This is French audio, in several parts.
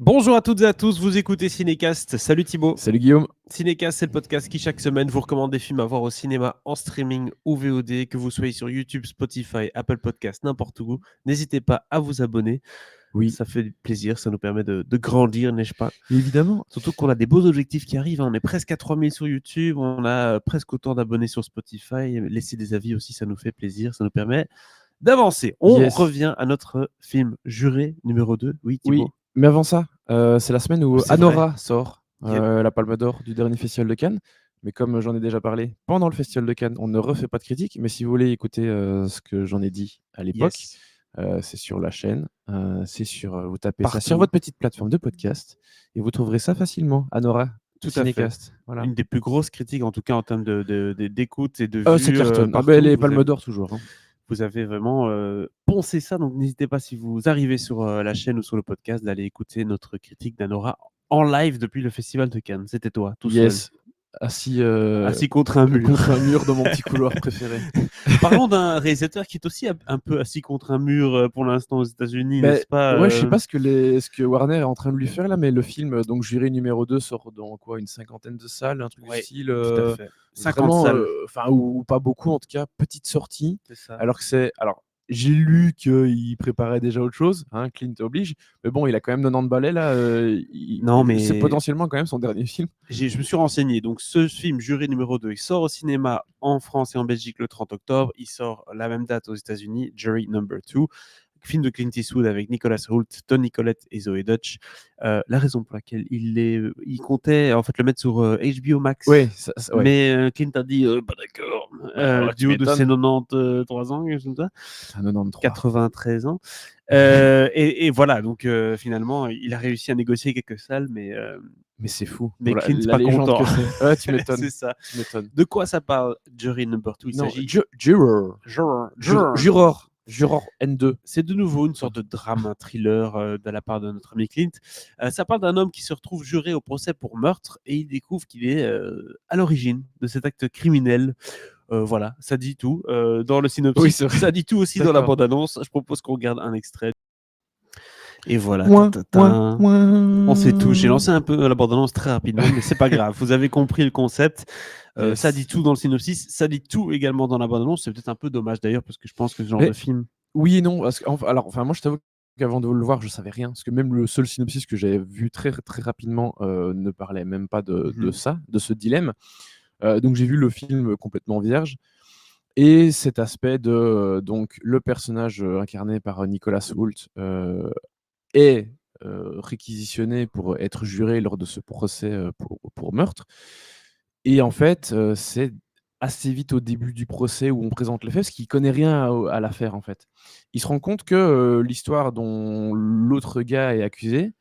Bonjour à toutes et à tous, vous écoutez Cinécast. Salut Thibaut. Salut Guillaume. Cinécast, c'est le podcast qui chaque semaine vous recommande des films à voir au cinéma, en streaming ou VOD, que vous soyez sur YouTube, Spotify, Apple Podcast, n'importe où. N'hésitez pas à vous abonner. Oui, Ça fait plaisir, ça nous permet de grandir, n'est-ce pas? évidemment. Surtout qu'on a des beaux objectifs qui arrivent. On est presque à 3000 sur YouTube, on a presque autant d'abonnés sur Spotify. Laissez des avis aussi, ça nous fait plaisir, ça nous permet d'avancer. On Yes. revient à notre film juré numéro 2. Oui, Oui, Thibaut. mais avant ça, c'est la semaine où C'est Anora sort Yep. la Palme d'Or du dernier Festival de Cannes. Mais comme j'en ai déjà parlé pendant le Festival de Cannes, on ne refait pas de critique. Mais si vous voulez écouter ce que j'en ai dit à l'époque, Yes. c'est sur la chaîne. Vous tapez ça Partout. sur votre petite plateforme de podcast et vous trouverez ça facilement. Anora, Tout à fait. Cinécast. Voilà. Une des plus grosses critiques, en tout cas en termes d'écoute et de vues. Ça cartonne. Partout, Les vous Palmes avez, d'Or toujours. Hein. vous avez vraiment poncé ça. Donc n'hésitez pas, si vous arrivez sur la chaîne ou sur le podcast, d'aller écouter notre critique d'Anora en live depuis le Festival de Cannes. C'était toi, tout Yes. Assis contre un mur. contre un mur dans mon petit couloir préféré. Parlons d'un réalisateur qui est aussi un peu assis contre un mur pour l'instant aux États-Unis, n'est-ce pas? Ouais, je sais pas ce que Warner est en train de lui faire là, mais le film, donc Juré numéro 2 sort dans quoi, une cinquantaine de salles, un truc du Ouais, style. tout à fait. 50 Vraiment, salles. ou pas beaucoup en tout cas, petite sortie. C'est ça. Alors que j'ai lu qu'il préparait déjà autre chose, hein, Clint oblige, mais bon, il a quand même 90 balais là. Non, mais c'est potentiellement quand même son dernier film. je me suis renseigné. Donc, ce film, Juré numéro 2, il sort au cinéma en France et en Belgique le 30 octobre. Il sort la même date aux États-Unis, Jury number 2. Film de Clint Eastwood avec Nicolas Hoult, Toni Collette et Zoe Dutch. La raison pour laquelle il comptait en fait le mettre sur HBO Max. Ouais, ouais. Mais Clint a dit pas d'accord. Ouais, Du haut de ses 93 ans, quelque chose comme ça. Putain, 93. 93 ans. Et voilà, donc finalement, il a réussi à négocier quelques salles, mais c'est fou. mais Voilà, Clint la pas légende content. que c'est. Ouais, tu m'étonnes. C'est ça. Tu m'étonnes. De quoi ça parle, Jury number 2? Il Non, s'agit Juror. Juror. Juror N2. C'est de nouveau une sorte de drame, un thriller de la part de notre ami Clint. Ça parle d'un homme qui se retrouve juré au procès pour meurtre et il découvre qu'il est à l'origine de cet acte criminel. Voilà, ça dit tout dans le synopsis. Oui, c'est vrai. Ça dit tout aussi dans la D'accord. bande-annonce. Je propose qu'on regarde un extrait. Et voilà, Ouin. on sait tout. J'ai lancé un peu la bande-annonce très rapidement, mais c'est pas grave. Vous avez compris le concept. Yes. Ça dit tout dans le synopsis, ça dit tout également dans la bande-annonce. C'est peut-être un peu dommage d'ailleurs, parce que je pense que ce genre de film. Oui et non. Moi, je t'avoue qu'avant de le voir, je savais rien. Parce que même le seul synopsis que j'avais vu très, très rapidement ne parlait même pas de ça, de ce dilemme. Donc j'ai vu le film complètement vierge. Et cet aspect de donc le personnage incarné par Nicolas Hoult est réquisitionné pour être juré lors de ce procès pour meurtre. Et en fait, c'est assez vite au début du procès où on présente les faits, parce qu'il connaît rien à l'affaire en fait. Il se rend compte que l'histoire dont l'autre gars est accusé,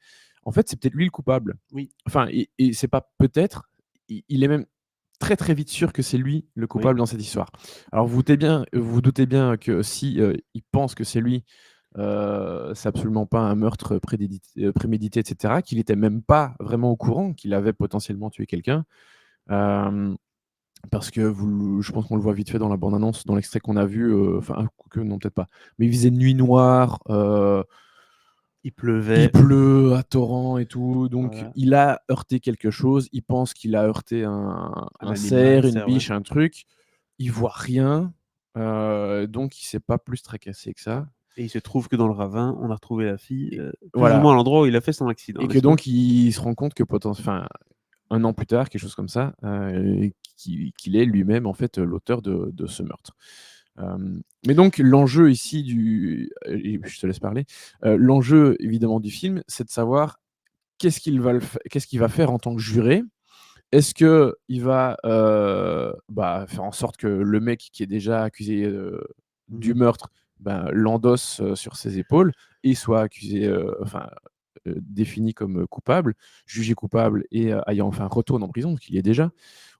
en fait, c'est peut-être lui le coupable. Oui. Enfin, et c'est pas peut-être, il est même très très vite sûr que c'est lui le coupable dans cette histoire. Alors vous doutez bien que si il pense que c'est lui, c'est absolument pas un meurtre prémédité, etc., qu'il était même pas vraiment au courant qu'il avait potentiellement tué quelqu'un. Parce que je pense qu'on le voit vite fait dans la bande-annonce, dans l'extrait qu'on a vu, non, peut-être pas. Mais il faisait nuit noire, Il pleuvait. il pleut à torrent et tout, donc Voilà. il a heurté quelque chose, il pense qu'il a heurté un animal, cerf, une cerf, biche, un truc, il voit rien, donc il s'est pas plus tracassé que ça. Et il se trouve que dans le ravin, on a retrouvé la fille, plus voilà. ou moins à l'endroit où il a fait son accident. Et que donc il se rend compte que un an plus tard, quelque chose comme ça, qu'il est lui-même en fait l'auteur de ce meurtre. Mais donc l'enjeu ici et je te laisse parler, l'enjeu évidemment du film, c'est de savoir qu'est-ce qu'il va faire en tant que juré. Est-ce qu'il va faire en sorte que le mec qui est déjà accusé du meurtre l'endosse sur ses épaules et soit accusé, défini comme coupable, jugé coupable et retourne en prison, parce qu'il y est déjà.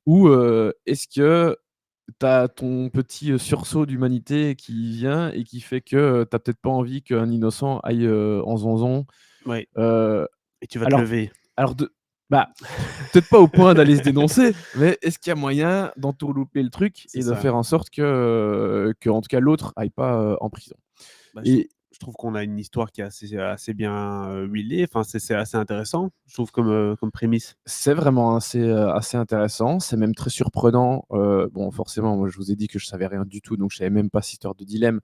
Ou est-ce que tu as ton petit sursaut d'humanité qui vient et qui fait que tu n'as peut-être pas envie qu'un innocent aille en zonzon. Ouais. Et tu vas te lever. Alors, peut-être pas au point d'aller se dénoncer, mais est-ce qu'il y a moyen d'entourlouper le truc et de faire en sorte que en tout cas l'autre aille pas en prison. Bah, Et je trouve qu'on a une histoire qui est assez bien huilée. Enfin, c'est assez intéressant, je trouve, comme prémisse. C'est vraiment assez intéressant, c'est même très surprenant. Bon, forcément, moi, je vous ai dit que je savais rien du tout, donc je savais même pas cette histoire de dilemme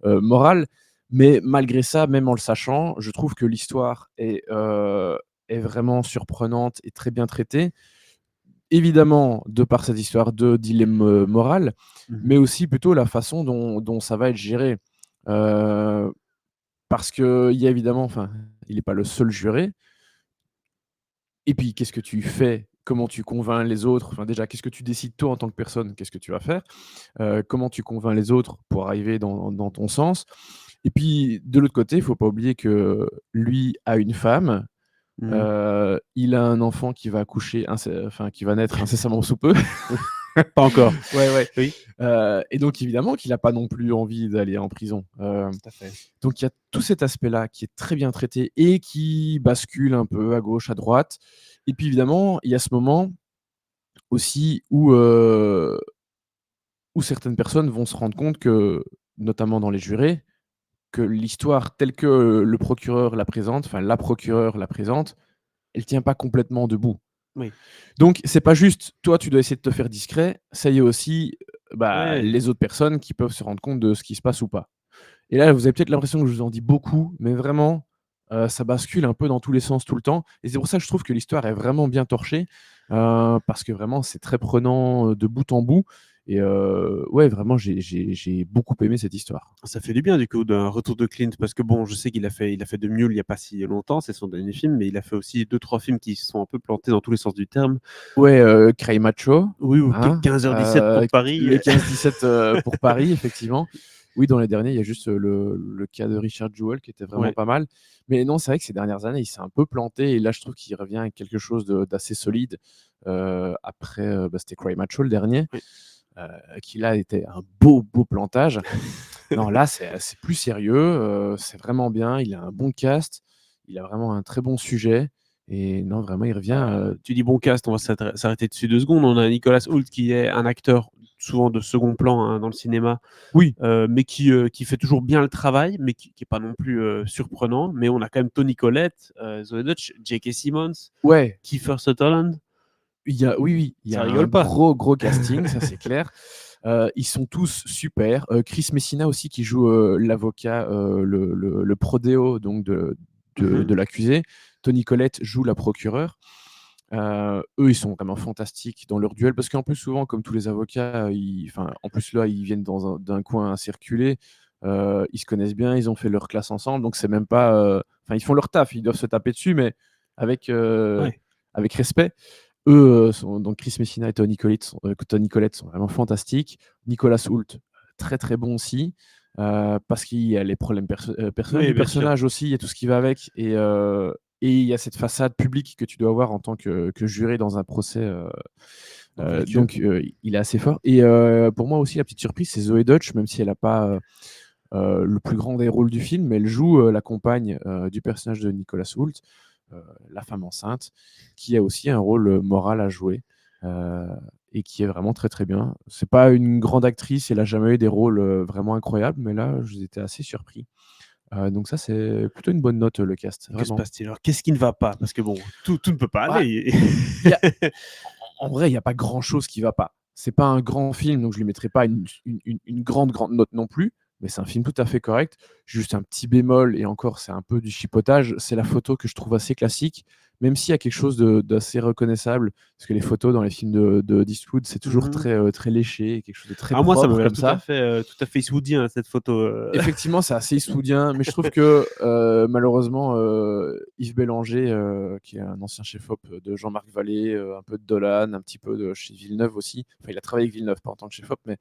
moral. Mais malgré ça, même en le sachant, je trouve que l'histoire est vraiment surprenante et très bien traitée. Évidemment, de par cette histoire de dilemme moral, mais Mmh. aussi plutôt la façon dont ça va être géré. Heu, Parce qu'il y a évidemment, enfin, il n'est pas le seul juré. Et puis, qu'est-ce que tu fais? Comment tu convaincs les autres? Enfin, déjà, qu'est-ce que tu décides toi en tant que personne? Qu'est-ce que tu vas faire? Comment tu convaincs les autres pour arriver dans ton sens? Et puis, de l'autre côté, il faut pas oublier que lui a une femme, Mmh. il a un enfant qui va accoucher enfin, qui va naître incessamment sous peu. Oui. Pas encore. Ouais, ouais, Oui, et donc évidemment qu'il a pas non plus envie d'aller en prison. tout à fait. Donc il y a tout cet aspect-là qui est très bien traité et qui bascule un peu à gauche, à droite. Et puis évidemment, il y a ce moment aussi où certaines personnes vont se rendre compte que, notamment dans les jurés, que l'histoire telle que le procureur la présente, enfin la procureure la présente, elle tient pas complètement debout. Oui. Donc c'est pas juste toi tu dois essayer de te faire discret, ça y est aussi, bah, Ouais. les autres personnes qui peuvent se rendre compte de ce qui se passe ou pas. Et là, vous avez peut-être l'impression que je vous en dis beaucoup, mais vraiment, ça bascule un peu dans tous les sens tout le temps et c'est pour ça que je trouve que l'histoire est vraiment bien torchée, parce que vraiment c'est très prenant, de bout en bout et ouais, vraiment j'ai beaucoup aimé cette histoire. Ça fait du bien du coup d'un retour de Clint parce que bon, je sais qu'il a fait The Mule il y a pas si longtemps, c'est son dernier film, mais il a fait aussi deux trois films qui se sont un peu plantés dans tous les sens du terme. Ouais, Cray Macho, Oui, ou hein, 15h17 pour Paris. le 15-17, pour Paris, effectivement. Oui, dans les derniers, il y a juste, le cas de Richard Jewell qui était vraiment Ouais. pas mal. Mais non, c'est vrai que ces dernières années, il s'est un peu planté et là, je trouve qu'il revient avec quelque chose d'assez solide. Après, bah, c'était Cry Macho, le dernier, Oui. qui là était un beau, beau plantage. Non, là, c'est plus sérieux, c'est vraiment bien. Il a un bon cast, il a vraiment un très bon sujet et non, vraiment, il revient, Tu dis bon cast, on va s'arrêter dessus 2 secondes. On a Nicolas Hoult qui est un acteur souvent de second plan, hein, dans le cinéma, oui, mais qui fait toujours bien le travail, mais qui est pas non plus, surprenant. Mais on a quand même Toni Collette, Zoe Deutch, J.K. Simmons, ouais. Kiefer Sutherland. Oui, il y Ça a un rigole pas. gros, gros casting, ça c'est clair. Ils sont tous super. Chris Messina aussi qui joue, l'avocat, le prodéo donc Mmh. de l'accusé. Toni Collette joue la procureure. Eux, ils sont vraiment fantastiques dans leur duel parce qu'en plus souvent comme tous les avocats, en plus là, ils viennent d'un coin assez reculé. Ils se connaissent bien, ils ont fait leur classe ensemble, donc c'est même pas, enfin ils font leur taf, ils doivent se taper dessus mais avec, Ouais. avec respect. Eux, donc Chris Messina et Toni Collette sont vraiment fantastiques. Nicolas Hoult, très, très bon aussi, parce qu'il y a les problèmes personnels Oui, du bien sûr. personnage aussi, il y a tout ce qui va avec et il y a cette façade publique que tu dois avoir en tant que juré dans un procès, Avec eux. donc il est assez fort et pour moi aussi la petite surprise, c'est Zoe Deutch, même si elle a pas, le plus grand des rôles du film, mais elle joue, la compagne, du personnage de Nicolas Hoult, la femme enceinte, qui a aussi un rôle, moral à jouer, heu et qui est vraiment très, très bien. C'est pas une grande actrice, elle a jamais eu des rôles, vraiment incroyables, mais là, j'étais assez surpris. Donc ça, c'est plutôt une bonne note, le cast, Que se vraiment. passe-t-il? Alors qu'est-ce qui ne va pas? Parce que bon, tout ne peut pas Bah, aller. il y a en vrai, il y a pas grand-chose qui va pas. C'est pas un grand film, donc je lui mettrai pas une grande, grande note non plus, mais c'est un film tout à fait correct. Juste un petit bémol et encore, c'est un peu du chipotage, c'est la photo que je trouve assez classique, même s'il y a quelque chose d'assez reconnaissable, parce que les photos dans les films d'Eastwood, c'est toujours Mmh. très, très léché, quelque chose de très Ah moi, ça propre m'avait l'air comme ça. tout à fait eastwoodien cette photo. Effectivement, c'est assez eastwoodien, mais je trouve que, malheureusement, Yves Bélanger, qui est un ancien chef-op de Jean-Marc Vallée, un peu de Dolan, un petit peu de chez Villeneuve aussi. Enfin, il a travaillé avec Villeneuve, pas en tant que chef-op, mais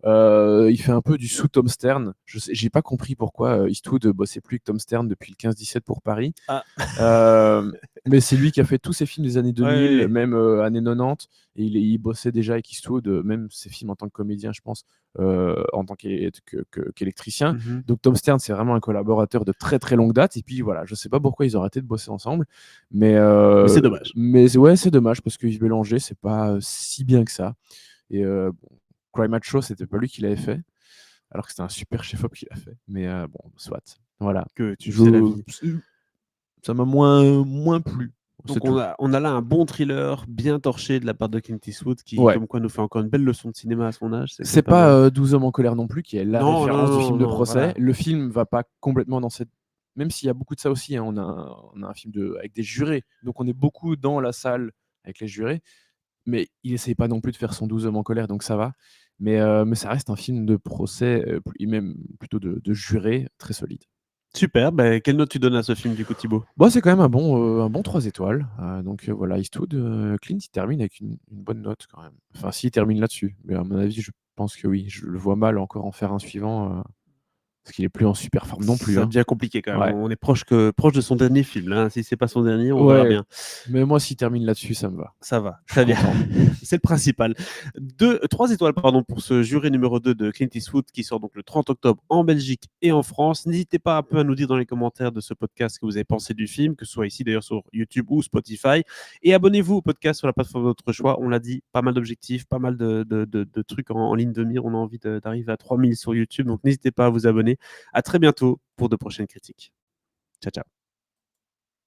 il fait un peu du sous Tom Stern. J'ai pas compris pourquoi, Eastwood bossait plus avec Tom Stern depuis le 15-17 pour Paris. Ah. Hem, mais c'est lui qui a fait tous ses films des années Ouais, 2000, ouais, même, années 90 et il bossait déjà avec Eastwood, même ses films en tant que comédien, je pense, en tant qu'électricien. ouais. Mmh. Donc Tom Stern, c'est vraiment un collaborateur de très, très longue date et puis voilà, je sais pas pourquoi ils ont arrêté de bosser ensemble, Mais c'est dommage. mais ouais, c'est dommage parce que Yves Bélanger, c'est pas, si bien que ça et bon, Cry Macho, c'était pas lui qui l'avait fait, alors que c'était un super chef-op qui l'a fait, mais bon, soit. Voilà. que tu faisais la vie. Ça m'a moins plu, c'est Donc tout. on a là un bon thriller bien torché de la part de Clint Eastwood qui, Ouais. comme quoi, nous fait encore une belle leçon de cinéma à son âge, c'est quand C'est même pas mal. pas, 12 hommes en colère non plus, qui est la Non, non, référence du non, film de non, procès. voilà. Le film va pas complètement dans cette même s'il y a beaucoup de ça aussi, hein, on a un film avec des jurés, donc on est beaucoup dans la salle avec les jurés, mais il essaye pas non plus de faire son 12 hommes en colère, donc ça va. Mais ça reste un film de procès, et même plutôt de jurés très solide. Super, quelle note tu donnes à ce film du coup, Thibaut? Bon, c'est quand même un bon 3 étoiles, donc voilà, Eastwood, Clint, il termine avec une bonne note quand même. Enfin, s'il termine là-dessus, mais à mon avis, je pense que oui. Je le vois mal encore en faire un suivant, parce qu'il est plus en super forme non plus, Ça hein. devient compliqué quand même. Ouais. On est proche de son dernier film, là. Si c'est pas son dernier, on verra Ouais, bien. mais moi, s'il termine là-dessus, ça me va. Ça va, Je suis très bien. content. C'est le principal. 3 étoiles pardon, pour ce juré numéro 2 de Clint Eastwood qui sort donc le 30 octobre en Belgique et en France. N'hésitez pas un peu à nous dire dans les commentaires de ce podcast ce que vous avez pensé du film, que ce soit ici d'ailleurs sur YouTube ou Spotify. Et abonnez-vous au podcast sur la plateforme de votre choix. On l'a dit, pas mal d'objectifs, pas mal de trucs en ligne de mire. On a envie d'arriver à 3000 sur YouTube. Donc n'hésitez pas à vous abonner. À très bientôt pour de prochaines critiques. Ciao, ciao.